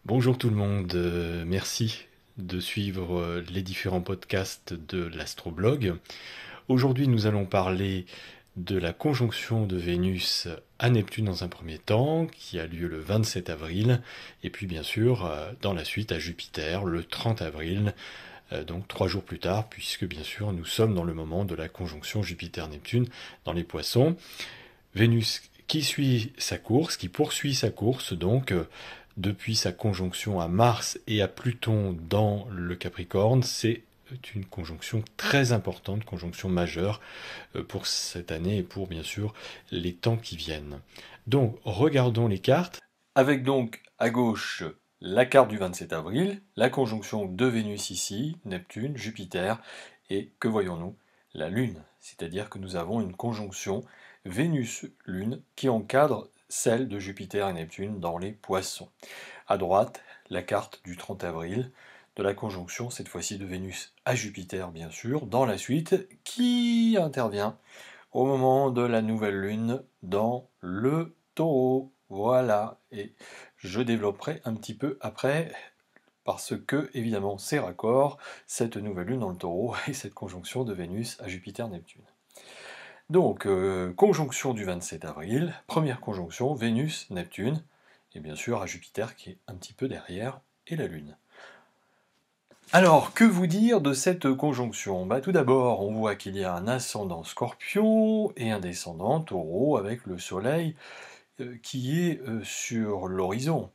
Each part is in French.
Bonjour tout le monde, merci de suivre les différents podcasts de l'Astroblog. Aujourd'hui nous allons parler de la conjonction de Vénus à Neptune dans un premier temps, qui a lieu le 27 avril, et puis bien sûr dans la suite à Jupiter le 30 avril, donc 3 jours plus tard, puisque bien sûr nous sommes dans le moment de la conjonction Jupiter-Neptune dans les Poissons. Vénus qui suit sa course, qui poursuit sa course donc depuis sa conjonction à Mars et à Pluton dans le Capricorne, c'est une conjonction très importante, conjonction majeure pour cette année et pour bien sûr les temps qui viennent. Donc regardons les cartes. Avec donc à gauche la carte du 27 avril, la conjonction de Vénus ici, Neptune, Jupiter, et que voyons-nous? La Lune, c'est-à-dire que nous avons une conjonction Vénus-Lune qui encadre celle de Jupiter et Neptune dans les Poissons. À droite, la carte du 30 avril de la conjonction, cette fois-ci de Vénus à Jupiter bien sûr, dans la suite, qui intervient au moment de la nouvelle lune dans le Taureau. Voilà, et je développerai un petit peu après, parce que, évidemment, c'est raccord, cette nouvelle lune dans le Taureau et cette conjonction de Vénus à Jupiter-Neptune. Donc, conjonction du 27 avril, première conjonction, Vénus-Neptune, et bien sûr à Jupiter qui est un petit peu derrière, et la Lune. Alors, que vous dire de cette conjonction? Tout d'abord, on voit qu'il y a un ascendant Scorpion et un descendant Taureau avec le Soleil qui est sur l'horizon.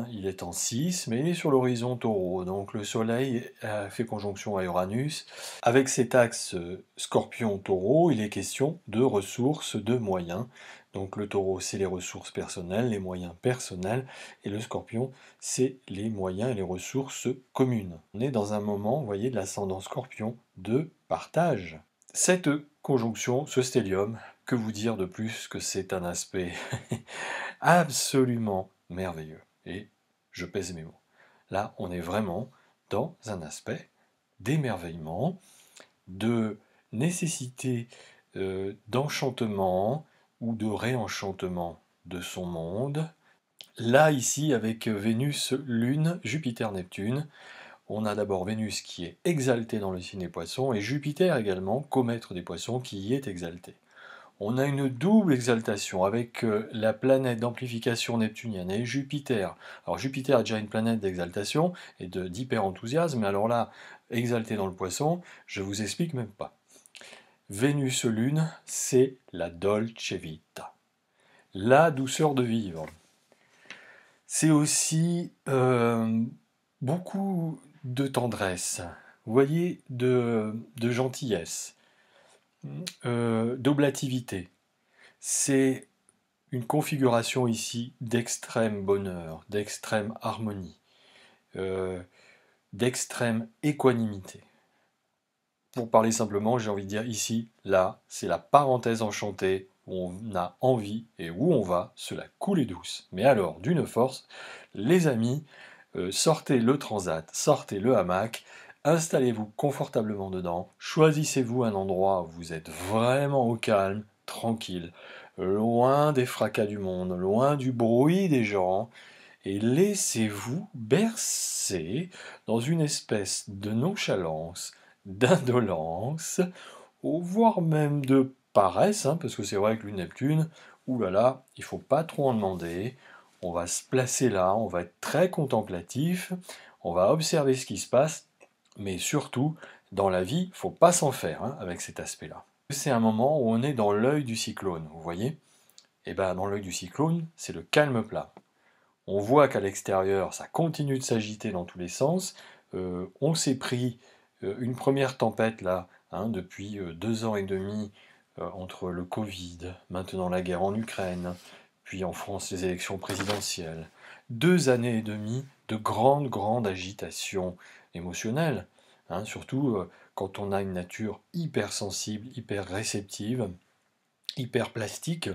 Il est en 6, mais il est sur l'horizon Taureau. Donc le Soleil fait conjonction à Uranus. Avec cet axe Scorpion-Taureau, il est question de ressources, de moyens. Donc le Taureau, c'est les ressources personnelles, les moyens personnels, et le Scorpion, c'est les moyens et les ressources communes. On est dans un moment, vous voyez, de l'ascendant Scorpion de partage. Cette conjonction, ce stellium, que vous dire de plus que c'est un aspect absolument merveilleux. Et je pèse mes mots. Là, on est vraiment dans un aspect d'émerveillement, de nécessité d'enchantement ou de réenchantement de son monde. Là, ici, avec Vénus, Lune, Jupiter, Neptune, on a d'abord Vénus qui est exaltée dans le signe des Poissons et Jupiter également, comètre des Poissons, qui y est exalté. On a une double exaltation avec la planète d'amplification neptunienne et Jupiter. Alors Jupiter est déjà une planète d'exaltation et d'hyper-enthousiasme, mais alors là, exalté dans le Poisson, je vous explique même pas. Vénus-Lune, c'est la dolce vita, la douceur de vivre. C'est aussi beaucoup de tendresse, vous voyez, de gentillesse, d'oblativité. C'est une configuration ici d'extrême bonheur, d'extrême harmonie, euh, d'extrême équanimité. Pour parler simplement, j'ai envie de dire ici, là, c'est la parenthèse enchantée où on a envie et où on va, cela coule et douce. Mais alors, d'une force, les amis, sortez le transat, sortez le hamac, installez-vous confortablement dedans, choisissez-vous un endroit où vous êtes vraiment au calme, tranquille, loin des fracas du monde, loin du bruit des gens, et laissez-vous bercer dans une espèce de nonchalance, d'indolence, voire même de paresse, parce que c'est vrai que le Neptune, oulala, il ne faut pas trop en demander, on va se placer là, on va être très contemplatif, on va observer ce qui se passe, mais surtout, dans la vie, il ne faut pas s'en faire avec cet aspect-là. C'est un moment où on est dans l'œil du cyclone, vous voyez? Et bien dans l'œil du cyclone, c'est le calme plat. On voit qu'à l'extérieur, ça continue de s'agiter dans tous les sens. On s'est pris une première tempête là, depuis 2 ans et demi, entre le Covid, maintenant la guerre en Ukraine, puis en France les élections présidentielles. 2 années et demie de grande, grande agitation émotionnelle, surtout quand on a une nature hyper sensible, hyper réceptive, hyper plastique,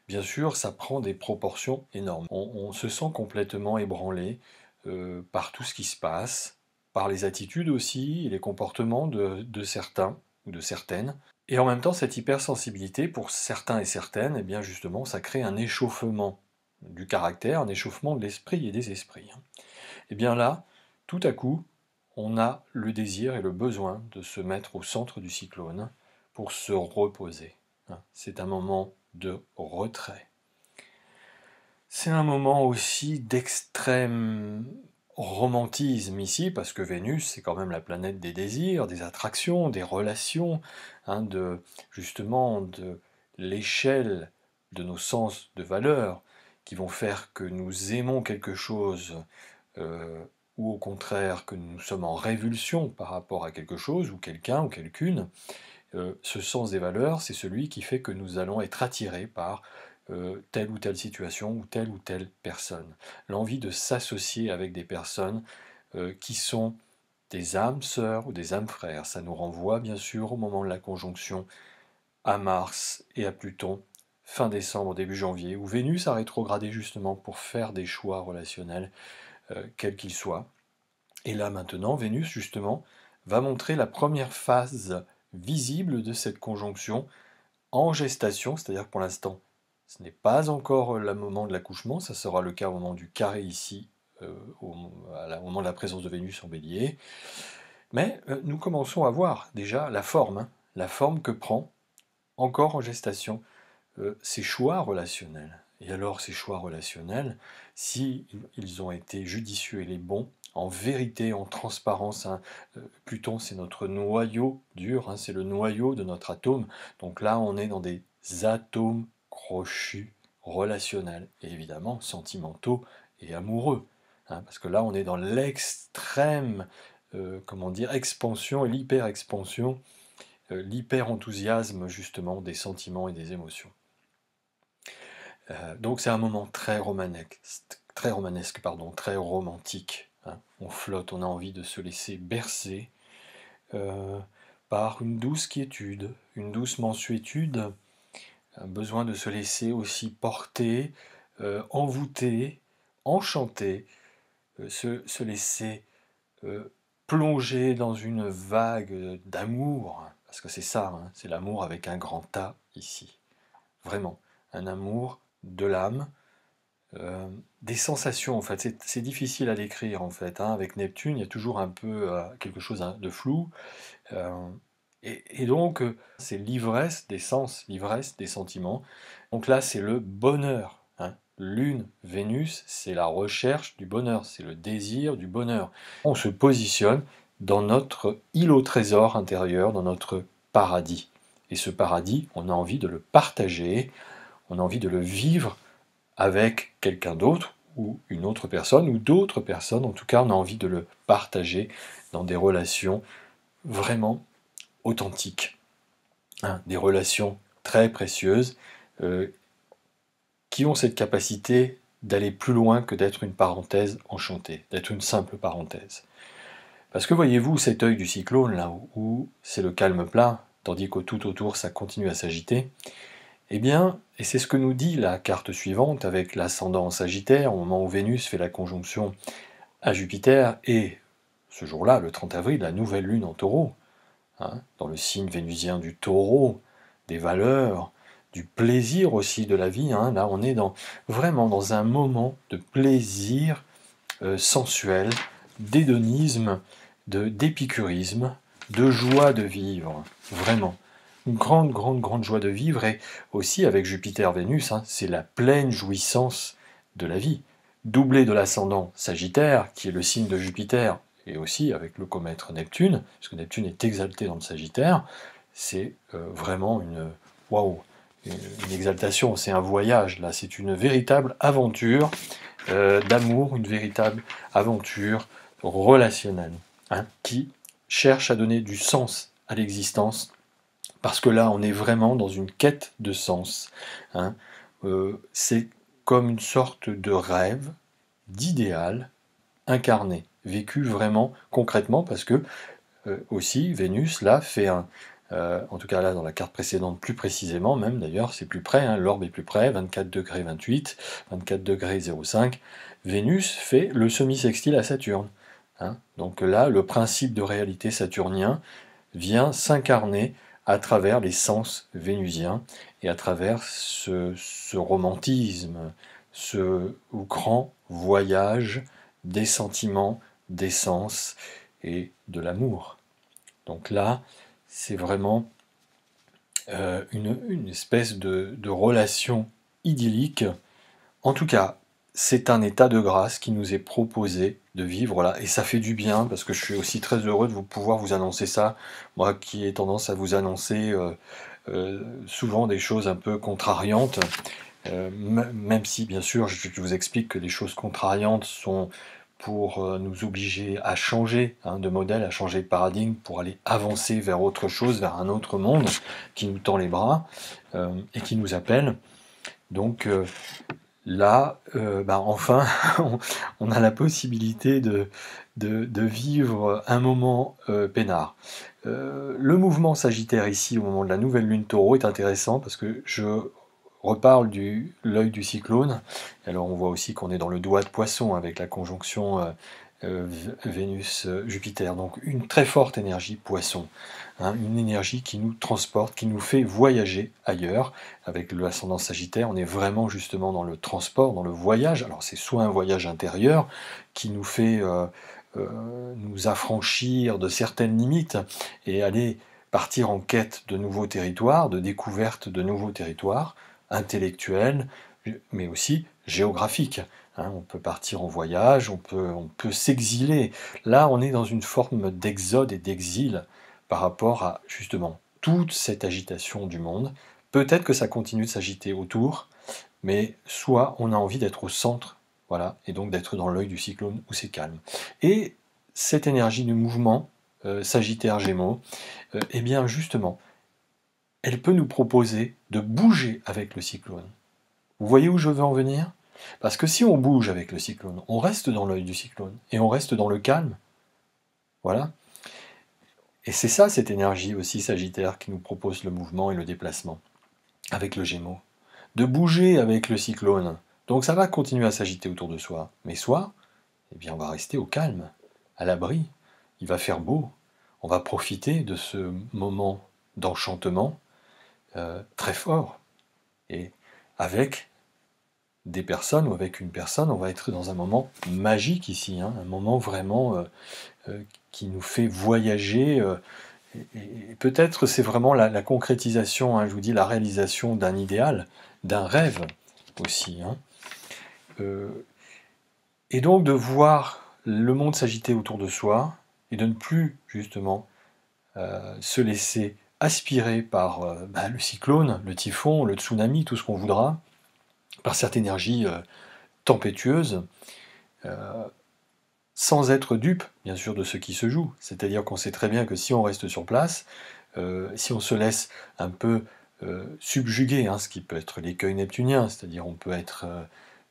bien sûr, ça prend des proportions énormes. On se sent complètement ébranlé par tout ce qui se passe, par les attitudes aussi, et les comportements de certains ou de certaines. Et en même temps, cette hypersensibilité, pour certains et certaines, eh bien justement, ça crée un échauffement du caractère, un échauffement de l'esprit et des esprits. Et bien là, tout à coup, on a le désir et le besoin de se mettre au centre du cyclone pour se reposer. C'est un moment de retrait. C'est un moment aussi d'extrême romantisme ici, parce que Vénus, c'est quand même la planète des désirs, des attractions, des relations, justement de l'échelle de nos sens de valeur, qui vont faire que nous aimons quelque chose, ou au contraire que nous sommes en révulsion par rapport à quelque chose, ou quelqu'un, ou quelqu'une. Ce sens des valeurs, c'est celui qui fait que nous allons être attirés par telle ou telle situation ou telle personne. L'envie de s'associer avec des personnes qui sont des âmes sœurs ou des âmes frères. Ça nous renvoie bien sûr au moment de la conjonction à Mars et à Pluton, fin décembre, début janvier, où Vénus a rétrogradé justement pour faire des choix relationnels, quels qu'ils soient. Et là maintenant, Vénus justement va montrer la première phase visible de cette conjonction en gestation, c'est-à-dire que pour l'instant, ce n'est pas encore le moment de l'accouchement, ça sera le cas au moment du carré ici, au moment de la présence de Vénus en bélier. Mais nous commençons à voir déjà la forme que prend, encore en gestation, ces choix relationnels. Et alors ces choix relationnels, si ils ont été judicieux et les bons, en vérité, en transparence, Pluton c'est notre noyau dur, c'est le noyau de notre atome, donc là on est dans des atomes crochus relationnels, et évidemment sentimentaux et amoureux, parce que là on est dans l'extrême, expansion et l'hyper-expansion, l'hyper-enthousiasme justement des sentiments et des émotions. Donc c'est un moment très romanesque, très romantique. On flotte, on a envie de se laisser bercer par une douce quiétude, une douce mansuétude, un besoin de se laisser aussi porter, envoûter, enchanter, se laisser plonger dans une vague d'amour, parce que c'est ça, c'est l'amour avec un grand A ici. Vraiment, un amour de l'âme, des sensations en fait, c'est difficile à décrire en fait, avec Neptune il y a toujours un peu quelque chose de flou, et donc c'est l'ivresse des sens, l'ivresse des sentiments, donc là c'est le bonheur, Lune, Vénus, c'est la recherche du bonheur, c'est le désir du bonheur. On se positionne dans notre île au trésor intérieur, dans notre paradis, et ce paradis on a envie de le partager, on a envie de le vivre avec quelqu'un d'autre, ou une autre personne, ou d'autres personnes, en tout cas on a envie de le partager dans des relations vraiment authentiques, des relations très précieuses, qui ont cette capacité d'aller plus loin que d'être une parenthèse enchantée, d'être une simple parenthèse. Parce que voyez-vous cet œil du cyclone, là où c'est le calme plat, tandis que tout autour ça continue à s'agiter, eh bien, et c'est ce que nous dit la carte suivante avec l'ascendant en Sagittaire, au moment où Vénus fait la conjonction à Jupiter, et ce jour-là, le 30 avril, la nouvelle lune en taureau, dans le signe vénusien du taureau, des valeurs, du plaisir aussi de la vie, là on est vraiment dans un moment de plaisir sensuel, d'hédonisme, d'épicurisme, de joie de vivre, vraiment. Une grande joie de vivre, et aussi avec Jupiter-Vénus, c'est la pleine jouissance de la vie. Doublé de l'ascendant Sagittaire, qui est le signe de Jupiter, et aussi avec le comètre Neptune, parce que Neptune est exalté dans le Sagittaire, c'est vraiment une exaltation, c'est un voyage, là, c'est une véritable aventure d'amour, une véritable aventure relationnelle, qui cherche à donner du sens à l'existence, parce que là, on est vraiment dans une quête de sens. C'est comme une sorte de rêve, d'idéal incarné, vécu vraiment concrètement, parce que aussi Vénus là fait en tout cas là dans la carte précédente plus précisément, même d'ailleurs c'est plus près, l'orbe est plus près, 24 degrés 28, 24 degrés 05, Vénus fait le semi-sextile à Saturne. Donc là, le principe de réalité saturnien vient s'incarner à travers les sens vénusiens et à travers ce romantisme ce grand voyage des sentiments, des sens et de l'amour. Donc là, c'est vraiment une espèce de relation idyllique. En tout cas, c'est un état de grâce qui nous est proposé de vivre là, et ça fait du bien, parce que je suis aussi très heureux de pouvoir vous annoncer ça, moi qui ai tendance à vous annoncer souvent des choses un peu contrariantes, même si bien sûr je vous explique que les choses contrariantes sont pour nous obliger à changer de modèle, à changer de paradigme, pour aller avancer vers autre chose, vers un autre monde qui nous tend les bras et qui nous appelle. Donc là, enfin, on a la possibilité de vivre un moment peinard. Le mouvement Sagittaire ici, au moment de la nouvelle lune Taureau, est intéressant parce que je reparle de l'œil du cyclone. Alors on voit aussi qu'on est dans le doigt de Poisson avec la conjonction Vénus-Jupiter. Donc une très forte énergie Poisson, une énergie qui nous transporte, qui nous fait voyager ailleurs. Avec l'ascendant Sagittaire, on est vraiment justement dans le transport, dans le voyage. Alors c'est soit un voyage intérieur qui nous fait nous affranchir de certaines limites et aller partir en quête de nouveaux territoires, de découverte de nouveaux territoires, intellectuels, mais aussi géographiques. On peut partir en voyage, on peut s'exiler. Là, on est dans une forme d'exode et d'exil par rapport à, justement, toute cette agitation du monde. Peut-être que ça continue de s'agiter autour, mais soit on a envie d'être au centre, voilà, et donc d'être dans l'œil du cyclone où c'est calme. Et cette énergie de mouvement, Sagittaire Gémeaux, eh bien justement, elle peut nous proposer de bouger avec le cyclone. Vous voyez où je veux en venir? Parce que si on bouge avec le cyclone, on reste dans l'œil du cyclone, et on reste dans le calme. Voilà. Et c'est ça, cette énergie aussi Sagittaire, qui nous propose le mouvement et le déplacement, avec le Gémeaux. De bouger avec le cyclone. Donc ça va continuer à s'agiter autour de soi. Mais soit, eh bien on va rester au calme, à l'abri. Il va faire beau. On va profiter de ce moment d'enchantement très fort. Et avec des personnes ou avec une personne, on va être dans un moment magique ici, un moment vraiment qui nous fait voyager. Et peut-être c'est vraiment la concrétisation, je vous dis, la réalisation d'un idéal, d'un rêve aussi. Et donc de voir le monde s'agiter autour de soi et de ne plus justement se laisser aspirer par le cyclone, le typhon, le tsunami, tout ce qu'on voudra, par cette énergie tempétueuse, sans être dupe, bien sûr, de ce qui se joue. C'est-à-dire qu'on sait très bien que si on reste sur place, si on se laisse un peu subjuguer, ce qui peut être l'écueil neptunien, c'est-à-dire on peut être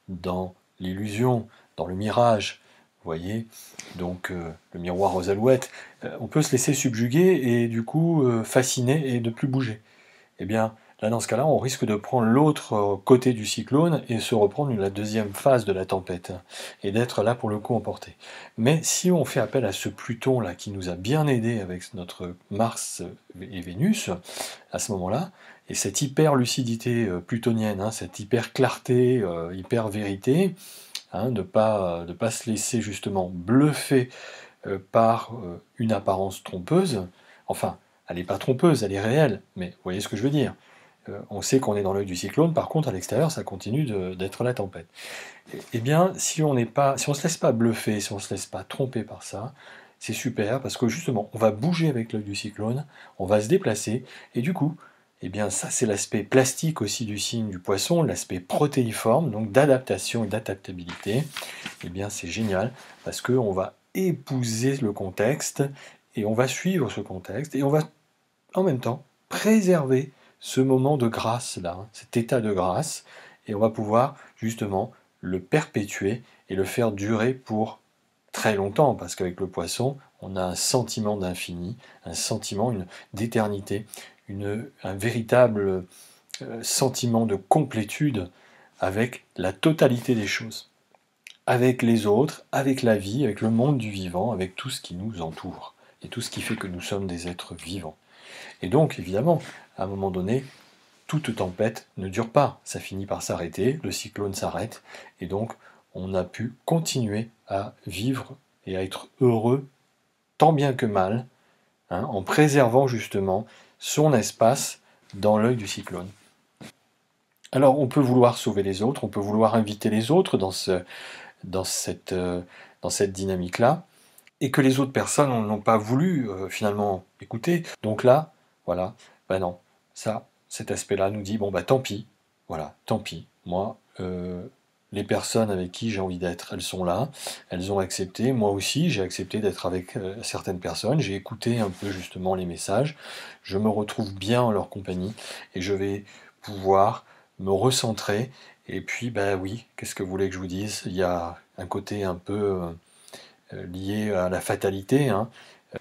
dans l'illusion, dans le mirage, vous voyez, donc le miroir aux alouettes, on peut se laisser subjuguer et du coup fasciner et ne plus bouger. Eh bien, là, dans ce cas-là, on risque de prendre l'autre côté du cyclone et se reprendre la deuxième phase de la tempête, et d'être là pour le coup emporté. Mais si on fait appel à ce Pluton-là qui nous a bien aidé avec notre Mars et Vénus, à ce moment-là, et cette hyper-lucidité plutonienne, cette hyper-clarté, hyper-vérité, de ne pas se laisser justement bluffer par une apparence trompeuse, enfin, elle n'est pas trompeuse, elle est réelle, mais vous voyez ce que je veux dire. On sait qu'on est dans l'œil du cyclone, par contre à l'extérieur ça continue d'être la tempête. Eh bien, si on se laisse pas bluffer, si on se laisse pas tromper par ça, c'est super, parce que justement, on va bouger avec l'œil du cyclone, on va se déplacer, et du coup, eh bien ça c'est l'aspect plastique aussi du signe du Poisson, l'aspect protéiforme, donc d'adaptation et d'adaptabilité. Eh bien c'est génial, parce qu'on va épouser le contexte, et on va suivre ce contexte, et on va en même temps préserver ce moment de grâce-là, cet état de grâce, et on va pouvoir justement le perpétuer et le faire durer pour très longtemps, parce qu'avec le Poisson, on a un sentiment d'infini, un sentiment d'éternité, un véritable sentiment de complétude avec la totalité des choses, avec les autres, avec la vie, avec le monde du vivant, avec tout ce qui nous entoure, et tout ce qui fait que nous sommes des êtres vivants. Et donc, évidemment, à un moment donné, toute tempête ne dure pas. Ça finit par s'arrêter, le cyclone s'arrête, et donc on a pu continuer à vivre et à être heureux tant bien que mal, hein, en préservant justement son espace dans l'œil du cyclone. Alors on peut vouloir sauver les autres, on peut vouloir inviter les autres dans cette dynamique-là, et que les autres personnes n'ont pas voulu finalement écouter. Donc là, voilà, ben non, cet aspect-là nous dit, bon bah tant pis, voilà, tant pis, moi, les personnes avec qui j'ai envie d'être, elles sont là, elles ont accepté, moi aussi j'ai accepté d'être avec certaines personnes, j'ai écouté un peu justement les messages, je me retrouve bien en leur compagnie, et je vais pouvoir me recentrer, et puis bah oui, qu'est-ce que vous voulez que je vous dise, il y a un côté un peu lié à la fatalité, hein.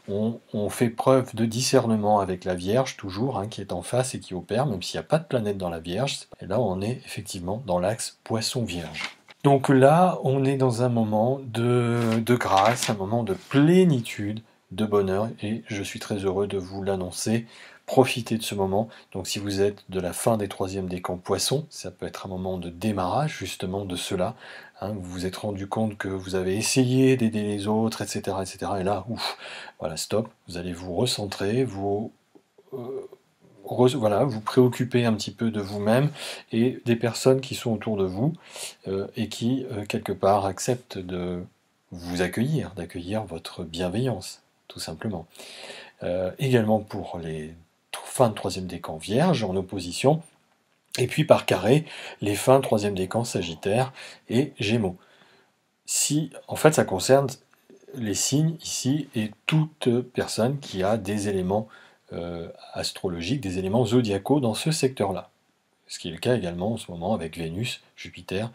On fait preuve de discernement avec la Vierge, toujours, hein, qui est en face et qui opère, même s'il n'y a pas de planète dans la Vierge. Et là, on est effectivement dans l'axe Poisson-Vierge. Donc là, on est dans un moment de grâce, un moment de plénitude, de bonheur, et je suis très heureux de vous l'annoncer. Profitez de ce moment. Donc si vous êtes de la fin des troisièmes décans Poissons, ça peut être un moment de démarrage justement de cela. Hein, vous vous êtes rendu compte que vous avez essayé d'aider les autres, etc., etc. Et là, ouf, voilà, stop. Vous allez vous recentrer, voilà, vous préoccuper un petit peu de vous-même et des personnes qui sont autour de vous et qui, quelque part, acceptent de vous accueillir, d'accueillir votre bienveillance, tout simplement. Également pour les fins de troisième décan Vierge en opposition, et puis par carré, les fins de troisième décan Sagittaire et Gémeaux. Si, en fait, ça concerne les signes ici et toute personne qui a des éléments astrologiques, des éléments zodiacaux dans ce secteur-là. Ce qui est le cas également en ce moment avec Vénus, Jupiter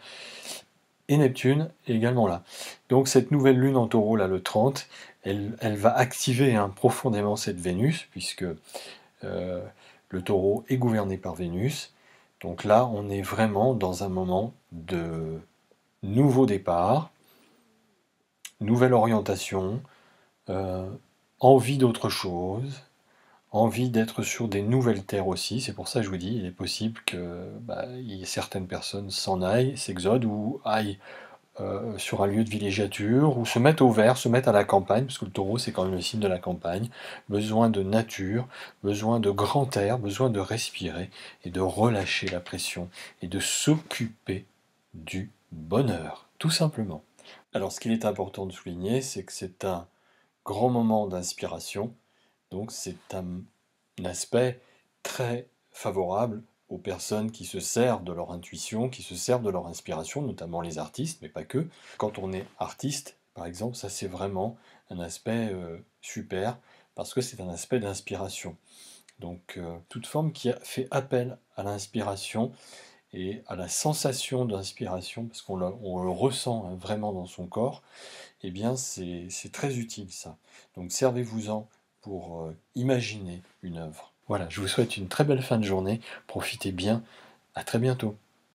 et Neptune est également là. Donc cette nouvelle lune en taureau, là le 30, elle va activer profondément cette Vénus, puisque le taureau est gouverné par Vénus. Donc là, on est vraiment dans un moment de nouveau départ, nouvelle orientation, envie d'autre chose, envie d'être sur des nouvelles terres aussi. C'est pour ça que je vous dis, il est possible que certaines personnes s'en aillent, s'exodent ou aillent sur un lieu de villégiature, ou se mettent au vert, se mettent à la campagne, parce que le taureau c'est quand même le signe de la campagne, besoin de nature, besoin de grand air, besoin de respirer et de relâcher la pression et de s'occuper du bonheur, tout simplement. Alors ce qu'il est important de souligner, c'est que c'est un grand moment d'inspiration, donc c'est un aspect très favorable aux personnes qui se servent de leur intuition, qui se servent de leur inspiration, notamment les artistes, mais pas que. Quand on est artiste, par exemple, ça c'est vraiment un aspect super, parce que c'est un aspect d'inspiration. Donc toute forme qui a fait appel à l'inspiration et à la sensation d'inspiration, parce qu'on le ressent vraiment dans son corps, eh bien c'est très utile ça. Donc servez-vous-en pour imaginer une œuvre. Voilà, je vous souhaite une très belle fin de journée, profitez bien, à très bientôt.